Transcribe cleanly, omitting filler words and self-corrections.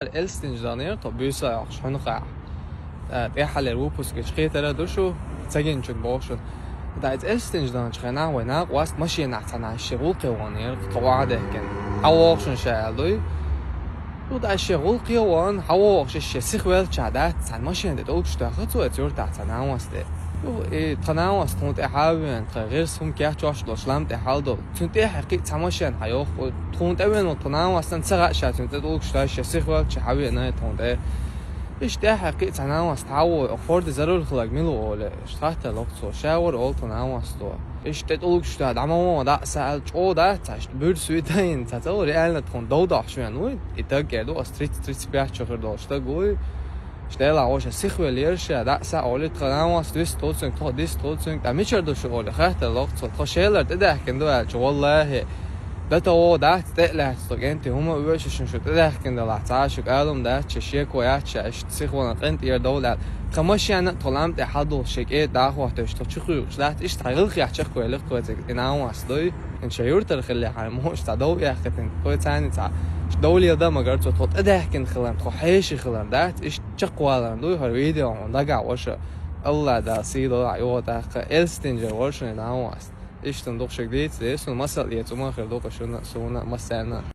Elstindjanir to büsa schon ra. Der halle rupus geschreter duschu, zeigen schon boschen. Da ist Elstindjan schreina wena was maschine tana shirul qiwanir qawade ken. Hawo schon shaalui. Du da shirul qiwan hawo schon sikhwel chada san maschine da uksta khatsu etzur da tana waste. Du tana was tont hawen غير سum kya josh loslam de haldo. Tunt haqiq tamashan hayo tont ewen tana wasan tsaga shatun da uksta sikhwel chahawi na tont إيش ده حقيقة تناوس تعو أفرد زرور خلاق ملو ولا اشتغلت لقطة شاور أول تناوس تو إيش تقولك شو ده عمو ده سأل شو ده تاش بير سويتين تطور يعني تكون دوضح شو يعني يتأجر دو ستريت بيعت شهر دوش تقول إيش ده لعوش سخوة ليرش ده سأول تناوس ديس توتسنج تو ديس توتسنج ده ميشر دو شغل خاطر لقطة تشيلر ده كندو شو والله ده تو ده تقلع استقنت هما ويش شو تدخن ده لعتاش قالهم ده تشيك وياتش تسيخون قنت يا دولة خمش يعني طلعم تحضر شيء ده وقت تشخو ده ايش تغير يحكي كويس كويس انا واصلي ان شيور ترخلي حموش تدو يا اختن كويس ثاني تاع دولة ده ما قررت تحط ادهكن خلان تخيش خلان ده ايش تقوى دو هالفيديو ده قاع وش الله ده سيدو ايوه ده الستنجر ورشن ده واصل إيش تندوق شجديد، إيش المسألة اللي تسمعها خير دوق شو نسونا مسألة.